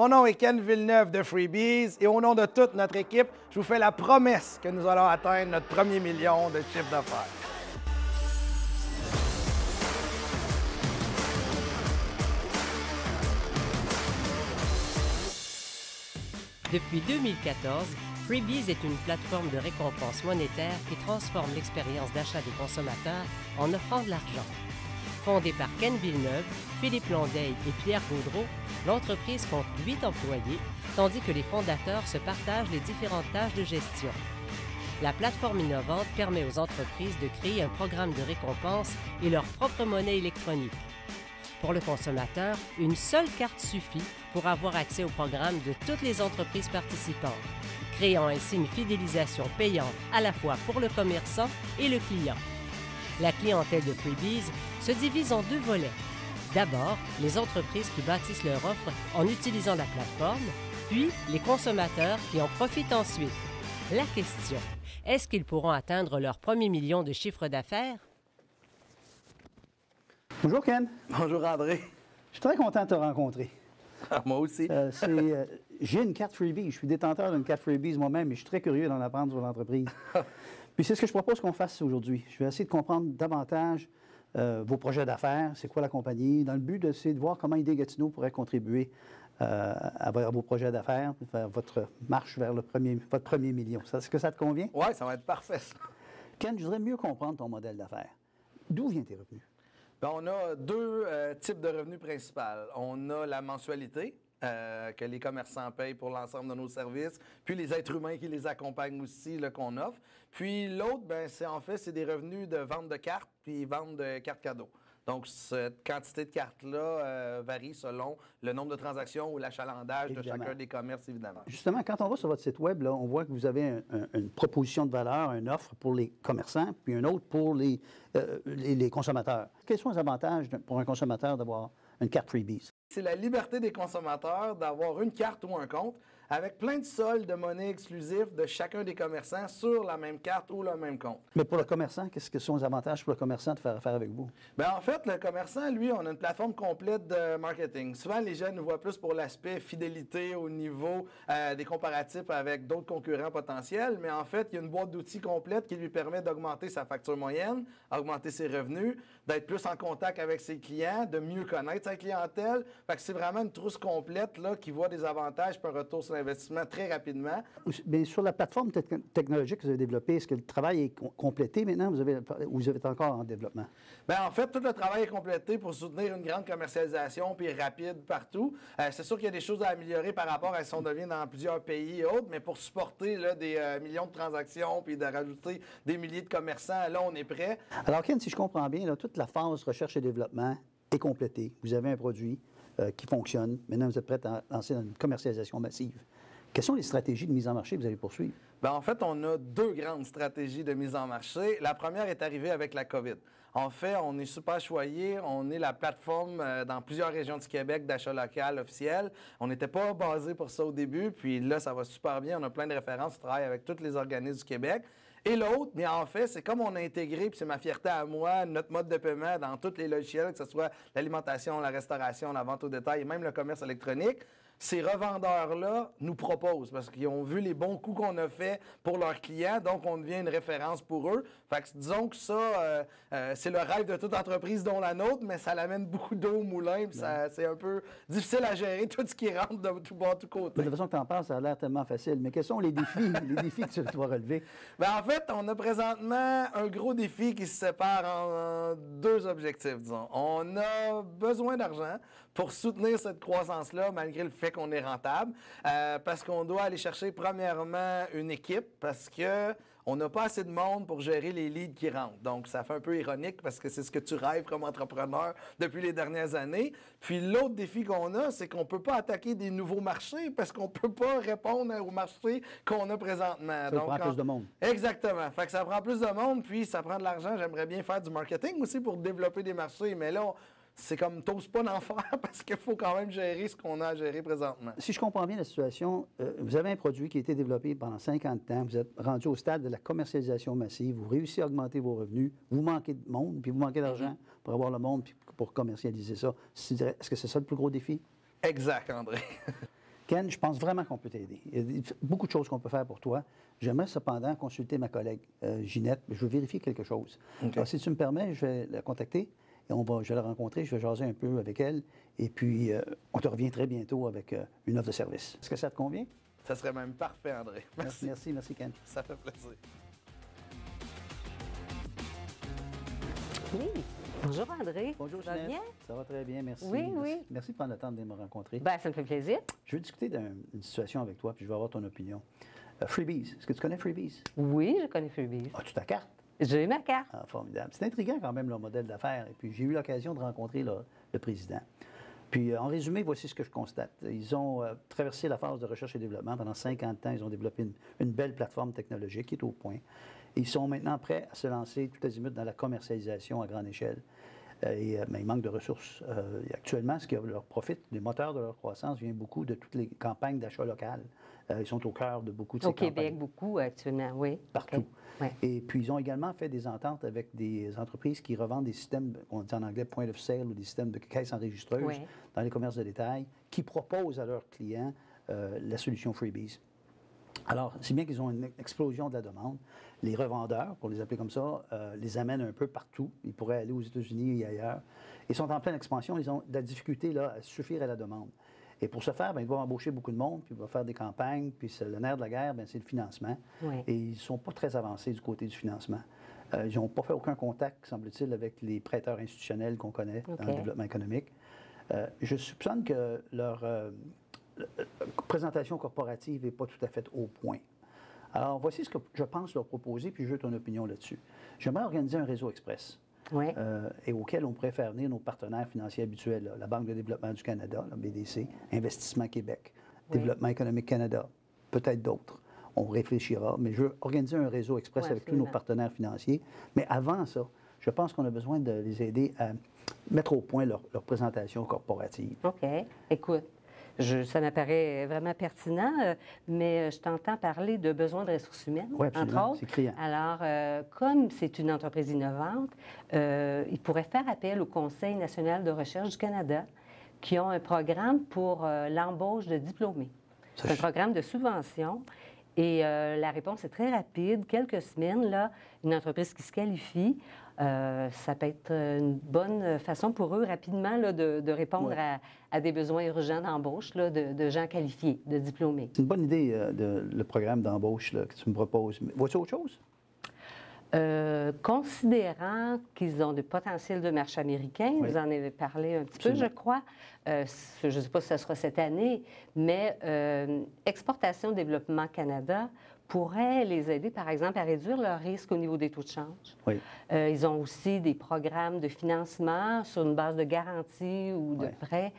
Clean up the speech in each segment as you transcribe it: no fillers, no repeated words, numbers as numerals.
Mon nom est Ken Villeneuve de Freebies et au nom de toute notre équipe, je vous fais la promesse que nous allons atteindre notre premier million de chiffre d'affaires. Depuis 2014, Freebies est une plateforme de récompense monétaire qui transforme l'expérience d'achat des consommateurs en offrant de l'argent. Fondée par Ken Villeneuve, Philippe Londeil et Pierre Gaudreault, l'entreprise compte 8 employés, tandis que les fondateurs se partagent les différentes tâches de gestion. La plateforme innovante permet aux entreprises de créer un programme de récompense et leur propre monnaie électronique. Pour le consommateur, une seule carte suffit pour avoir accès au programme de toutes les entreprises participantes, créant ainsi une fidélisation payante à la fois pour le commerçant et le client. La clientèle de Freebies se divise en deux volets. D'abord, les entreprises qui bâtissent leur offre en utilisant la plateforme, puis les consommateurs qui en profitent ensuite. La question, est-ce qu'ils pourront atteindre leur premier million de chiffre d'affaires? Bonjour Ken. Bonjour André. Je suis très content de te rencontrer. Moi aussi. J'ai une carte Freebies. Je suis détenteur d'une carte Freebies moi-même et je suis très curieux d'en apprendre sur l'entreprise. Puis c'est ce que je propose qu'on fasse aujourd'hui. Je vais essayer de comprendre davantage vos projets d'affaires, c'est quoi la compagnie, dans le but d'essayer de voir comment ID Gatineau pourrait contribuer à vos projets d'affaires, vers votre marche vers votre premier million. Est-ce que ça te convient? Oui, ça va être parfait. Ken, je voudrais mieux comprendre ton modèle d'affaires. D'où viennent tes revenus? Bien, on a deux types de revenus principaux. On a la mensualité que les commerçants payent pour l'ensemble de nos services, puis les êtres humains qui les accompagnent aussi, qu'on offre. Puis l'autre, ben, c'est des revenus de vente de cartes puis vente de cartes cadeaux. Donc, cette quantité de cartes-là varie selon le nombre de transactions ou l'achalandage de chacun des commerces, évidemment. Justement, quand on va sur votre site Web, là, on voit que vous avez une proposition de valeur, une offre pour les commerçants, puis une autre pour les consommateurs. Quels sont les avantages pour un consommateur d'avoir une carte Freebies? C'est la liberté des consommateurs d'avoir une carte ou un compte avec plein de soldes de monnaie exclusifs de chacun des commerçants sur la même carte ou le même compte. Mais pour le commerçant, qu'est-ce que sont les avantages pour le commerçant de faire affaire avec vous? Bien, en fait, le commerçant, lui, on a une plateforme complète de marketing. Souvent, les gens nous voient plus pour l'aspect fidélité au niveau des comparatifs avec d'autres concurrents potentiels, mais en fait, il y a une boîte d'outils complète qui lui permet d'augmenter sa facture moyenne, augmenter ses revenus, d'être plus en contact avec ses clients, de mieux connaître sa clientèle. Fait que c'est vraiment une trousse complète là, qui voit des avantages et un retour sur l'investissement très rapidement. Bien, sur la plateforme technologique que vous avez développée, est-ce que le travail est complété maintenant ou vous êtes encore en développement? Bien, en fait, tout le travail est complété pour soutenir une grande commercialisation puis rapide partout. C'est sûr qu'il y a des choses à améliorer par rapport à si on devient dans plusieurs pays et autres, mais pour supporter là, des millions de transactions puis de rajouter des milliers de commerçants, là, on est prêt. Alors, Ken, si je comprends bien, là, toute la phase recherche et développement est complétée. Vous avez un produit qui fonctionne. Maintenant, vous êtes prêt à lancer dans une commercialisation massive. Quelles sont les stratégies de mise en marché que vous allez poursuivre? Bien, en fait, on a deux grandes stratégies de mise en marché. La première est arrivée avec la COVID. En fait, on est super choyé. On est la plateforme dans plusieurs régions du Québec d'achat local officiel. On n'était pas basé pour ça au début, puis là, ça va super bien. On a plein de références. On travaille avec tous les organismes du Québec. Et l'autre, mais en fait, c'est comme on a intégré, puis c'est ma fierté à moi, notre mode de paiement dans tous les logiciels, que ce soit l'alimentation, la restauration, la vente au détail et même le commerce électronique. Ces revendeurs-là nous proposent parce qu'ils ont vu les bons coups qu'on a faits pour leurs clients, donc on devient une référence pour eux. Fait que disons que ça, c'est le rêve de toute entreprise, dont la nôtre, mais ça l'amène beaucoup d'eau au moulin, puis c'est un peu difficile à gérer, tout ce qui rentre de tout bord, de tout côté. De la façon que tu en parles, ça a l'air tellement facile, mais quels sont les défis, que tu dois relever? Bien, en fait, on a présentement un gros défi qui se sépare en deux objectifs, disons. On a besoin d'argent pour soutenir cette croissance-là, malgré le fait qu'on est rentable, parce qu'on doit aller chercher premièrement une équipe, parce que on n'a pas assez de monde pour gérer les leads qui rentrent. Donc, ça fait un peu ironique parce que c'est ce que tu rêves comme entrepreneur depuis les dernières années. Puis l'autre défi qu'on a, c'est qu'on ne peut pas attaquer des nouveaux marchés parce qu'on ne peut pas répondre aux marchés qu'on a présentement. Ça prend plus de monde. Exactement. Fait que ça prend plus de monde, puis ça prend de l'argent. J'aimerais bien faire du marketing aussi pour développer des marchés, mais là, c'est comme t'oses pas d'en faire parce qu'il faut quand même gérer ce qu'on a à gérer présentement. Si je comprends bien la situation, vous avez un produit qui a été développé pendant 50 ans, vous êtes rendu au stade de la commercialisation massive, vous réussissez à augmenter vos revenus, vous manquez de monde, puis vous manquez d'argent pour avoir le monde, puis pour commercialiser ça. Est-ce que c'est ça le plus gros défi? Exact, André. Ken, je pense vraiment qu'on peut t'aider. Il y a beaucoup de choses qu'on peut faire pour toi. J'aimerais cependant consulter ma collègue Ginette. Je veux vérifier quelque chose. OK. Alors, si tu me permets, je vais la contacter et je vais la rencontrer, je vais jaser un peu avec elle. Et puis, on te revient très bientôt avec une offre de service. Est-ce que ça te convient? Ça serait même parfait, André. Merci. Merci, Ken. Ça fait plaisir. Oui. Bonjour André. Bonjour, Ça va Ginette. bien? Ça va très bien, merci. Oui, Merci. oui. Merci de prendre le temps de venir me rencontrer. Ben, ça me fait plaisir. Je veux discuter d'une situation avec toi, puis je veux avoir ton opinion. Freebies. Est-ce que tu connais Freebies? Oui, je connais Freebies. As-tu ta carte? J'ai ma carte. Ah, formidable. C'est intriguant quand même, leur modèle d'affaires. Et puis, j'ai eu l'occasion de rencontrer le président. Puis, en résumé, voici ce que je constate. Ils ont traversé la phase de recherche et développement. Pendant 50 ans, ils ont développé une belle plateforme technologique qui est au point. Ils sont maintenant prêts à se lancer tout azimut dans la commercialisation à grande échelle. Mais il manque de ressources. Actuellement, ce qui leur profite, les moteurs de leur croissance, vient beaucoup de toutes les campagnes d'achat local. Ils sont au cœur de beaucoup de ces Au campagnes. Québec, beaucoup actuellement, oui. Partout. OK. Ouais. Et puis, ils ont également fait des ententes avec des entreprises qui revendent des systèmes, on dit en anglais point of sale, ou des systèmes de caisse enregistreuse Oui. dans les commerces de détail, qui proposent à leurs clients la solution Freebies. Alors, si bien qu'ils ont une explosion de la demande, les revendeurs, pour les appeler comme ça, les amènent un peu partout. Ils pourraient aller aux États-Unis et ailleurs. Ils sont en pleine expansion. Ils ont de la difficulté là, à suffire à la demande. Et pour ce faire, bien, ils doivent embaucher beaucoup de monde, puis ils doivent faire des campagnes. Puis le nerf de la guerre, bien, c'est le financement. Oui. Et ils ne sont pas très avancés du côté du financement. Ils n'ont pas fait aucun contact, semble-t-il, avec les prêteurs institutionnels qu'on connaît dans le développement économique. Je soupçonne que leur présentation corporative n'est pas tout à fait au point. Alors, voici ce que je pense leur proposer, puis je veux ton opinion là-dessus. J'aimerais organiser un réseau express. Oui. Et auquel on pourrait faire venir nos partenaires financiers habituels, là, la Banque de développement du Canada, la BDC, Investissement Québec, Oui. Développement économique Canada, peut-être d'autres. On réfléchira, mais je veux organiser un réseau express Oui, avec tous nos absolument. partenaires financiers. Mais avant ça, je pense qu'on a besoin de les aider à mettre au point leur présentation corporative. OK. Écoute, ça m'apparaît vraiment pertinent, mais je t'entends parler de besoins de ressources humaines, Oui, absolument. entre autres. C'est criant. Alors, comme c'est une entreprise innovante, ils pourraient faire appel au Conseil national de recherche du Canada, qui ont un programme pour l'embauche de diplômés. C'est un programme de subvention. Et la réponse est très rapide. Quelques semaines, là, une entreprise qui se qualifie, ça peut être une bonne façon pour eux rapidement là, de répondre à des besoins urgents d'embauche là, de gens qualifiés, de diplômés. C'est une bonne idée, le programme d'embauche là, que tu me proposes. Vois-tu autre chose? Considérant qu'ils ont du potentiel de marché américain, Oui. vous en avez parlé un petit Absolument. peu, je crois. Je ne sais pas si ce sera cette année, mais Exportation Développement Canada pourrait les aider, par exemple, à réduire leur risque au niveau des taux de change. Oui. Ils ont aussi des programmes de financement sur une base de garantie ou de Oui. prêt,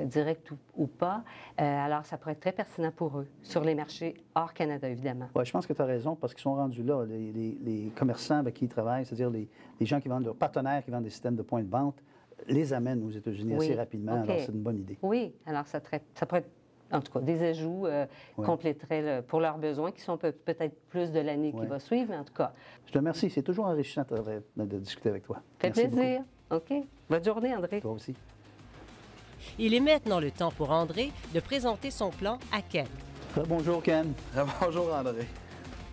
direct ou pas. Alors, ça pourrait être très pertinent pour eux, sur les marchés hors Canada, évidemment. Oui, je pense que tu as raison, parce qu'ils sont rendus là. Les commerçants avec qui ils travaillent, c'est-à-dire les gens qui vendent, leurs partenaires qui vendent des systèmes de points de vente, les amènent aux États-Unis Oui. assez rapidement. OK. Alors, c'est une bonne idée. Oui, alors ça pourrait être, en tout cas, des ajouts compléteraient pour leurs besoins, qui sont peut-être plus de l'année qui Oui. va suivre, mais en tout cas, Je te remercie. C'est toujours enrichissant de discuter avec toi. fait Merci plaisir. OK. Bonne journée, André. beaucoup. Toi aussi. Il est maintenant le temps pour André de présenter son plan à Ken. Bonjour, Ken. Bonjour, André.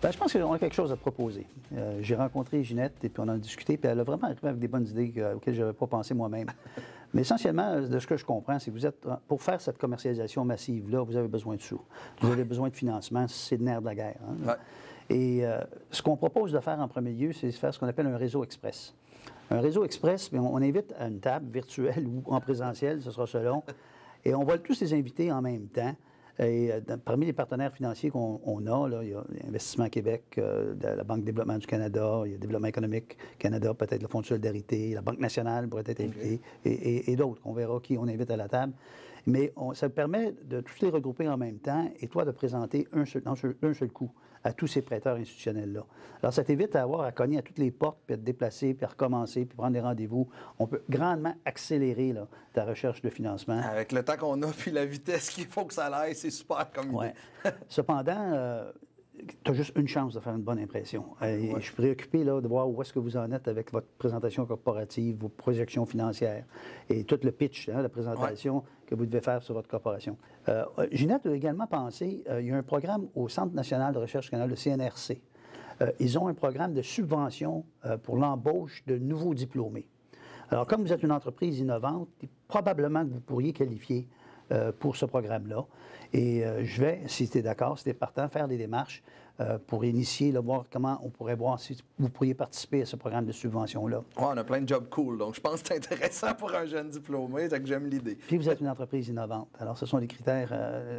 Ben, je pense qu'on a quelque chose à te proposer. J'ai rencontré Ginette et puis on en a discuté, puis elle a vraiment arrivé avec des bonnes idées auxquelles je n'avais pas pensé moi-même. Mais essentiellement, de ce que je comprends, c'est que vous êtes, pour faire cette commercialisation massive-là, vous avez besoin de sous. Vous avez besoin de financement, c'est le nerf de la guerre. Hein? Ouais. Et ce qu'on propose de faire en premier lieu, c'est de faire ce qu'on appelle un réseau express. Un réseau express, bien, on invite à une table virtuelle ou en présentiel, ce sera selon, et on va tous les inviter en même temps. Et parmi les partenaires financiers qu'on a, là, il y a Investissement Québec, la Banque de développement du Canada, il y a Développement économique Canada, peut-être le Fonds de solidarité, la Banque nationale pourrait être invitée, et d'autres. On verra qui on invite à la table. Mais ça permet de tous les regrouper en même temps et toi de présenter d'un seul coup à tous ces prêteurs institutionnels-là. Alors, ça t'évite à avoir à cogner à toutes les portes, puis à te déplacer, puis à recommencer, puis prendre des rendez-vous. On peut grandement accélérer là, ta recherche de financement. Avec le temps qu'on a, puis la vitesse qu'il faut que ça aille, c'est super comme idée. Ouais. Cependant, tu as juste une chance de faire une bonne impression. Et je suis préoccupé là, de voir où est-ce que vous en êtes avec votre présentation corporative, vos projections financières et tout le pitch, la présentation que vous devez faire sur votre corporation. Ginette a également pensé, il y a un programme au Centre national de recherche canadienne, le CNRC. Ils ont un programme de subvention pour l'embauche de nouveaux diplômés. Alors, comme vous êtes une entreprise innovante, probablement que vous pourriez qualifier pour ce programme-là. Et je vais, si tu es d'accord, si tu es partant, faire des démarches pour initier, là, voir comment on pourrait voir si vous pourriez participer à ce programme de subvention-là. Ouais, on a plein de jobs cool, donc je pense que c'est intéressant pour un jeune diplômé, donc j'aime l'idée. Puis vous êtes une entreprise innovante. Alors, ce sont les critères,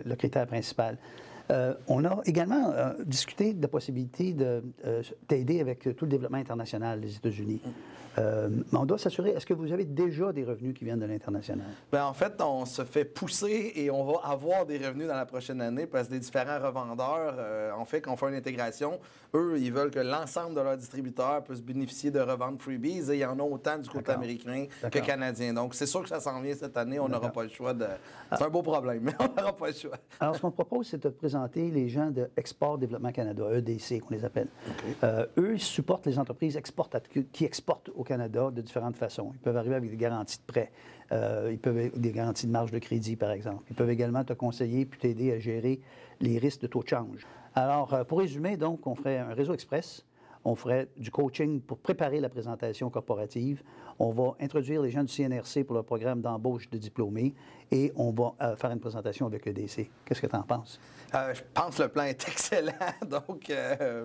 le critère principal. On a également discuté de la possibilité de t'aider avec tout le développement international des États-Unis. Mais on doit s'assurer, est-ce que vous avez déjà des revenus qui viennent de l'international? Bien, en fait, on se fait pousser et on va avoir des revenus dans la prochaine année parce que les différents revendeurs, en fait, quand on fait une intégration, eux, ils veulent que l'ensemble de leurs distributeurs puissent bénéficier de revendre Freebies et il y en a autant du côté américain que canadien. Donc, c'est sûr que ça s'en vient cette année. On n'aura pas le choix de... C'est un beau problème, mais on n'aura pas le choix. Alors, ce qu'on propose, c'est de présenter les gens de Export Développement Canada, EDC, qu'on les appelle. Eux, ils supportent les entreprises qui exportent au Canada de différentes façons. Ils peuvent arriver avec des garanties de prêt. Ils peuvent avoir des garanties de marge de crédit, par exemple. Ils peuvent également te conseiller puis t'aider à gérer les risques de taux de change. Alors, pour résumer, donc, on ferait un réseau express. On ferait du coaching pour préparer la présentation corporative. On va introduire les gens du CNRC pour le programme d'embauche de diplômés et on va faire une présentation avec EDC. Qu'est-ce que tu en penses? Je pense que le plan est excellent. Donc,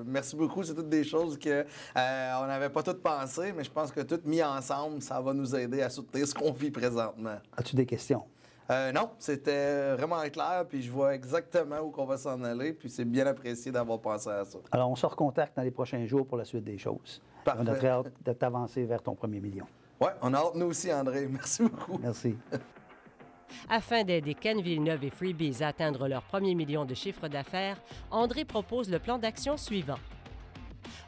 merci beaucoup. C'est toutes des choses qu'on n'avait pas toutes pensées, mais je pense que toutes mis ensemble, ça va nous aider à soutenir ce qu'on vit présentement. As-tu des questions? Non, c'était vraiment clair, puis je vois exactement où on va s'en aller, puis c'est bien apprécié d'avoir pensé à ça. Alors, on se recontacte dans les prochains jours pour la suite des choses. Parfait. On a très hâte de t'avancer vers ton premier million. Oui, on a hâte, nous aussi, André. Merci beaucoup. Merci. Afin d'aider Ken Villeneuve et Freebies à atteindre leur premier million de chiffre d'affaires, André propose le plan d'action suivant.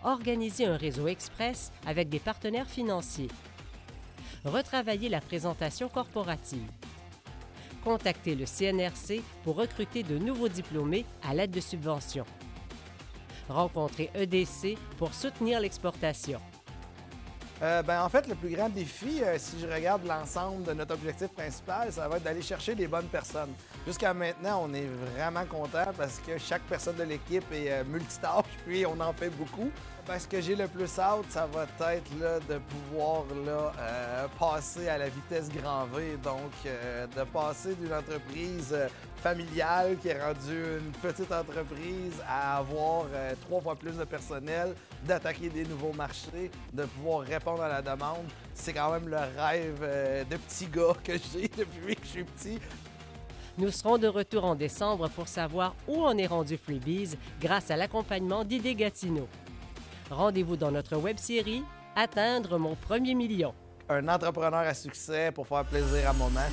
Organiser un réseau express avec des partenaires financiers. Retravailler la présentation corporative. Contacter le CNRC pour recruter de nouveaux diplômés à l'aide de subventions. Rencontrer EDC pour soutenir l'exportation. En fait, le plus grand défi, si je regarde l'ensemble de notre objectif principal, ça va être d'aller chercher les bonnes personnes. Jusqu'à maintenant, on est vraiment content parce que chaque personne de l'équipe est multitâche, puis on en fait beaucoup. Ce que j'ai le plus hâte, ça va être là, de pouvoir passer à la vitesse grand V, donc de passer d'une entreprise familiale qui est rendue une petite entreprise à avoir 3 fois plus de personnel, d'attaquer des nouveaux marchés, de pouvoir répondre à la demande. C'est quand même le rêve de petit gars que j'ai depuis que je suis petit. Nous serons de retour en décembre pour savoir où on est rendu Freebies grâce à l'accompagnement d'Idées Gatineau. Rendez-vous dans notre web-série « Atteindre mon premier million ». Un entrepreneur à succès pour faire plaisir à maman.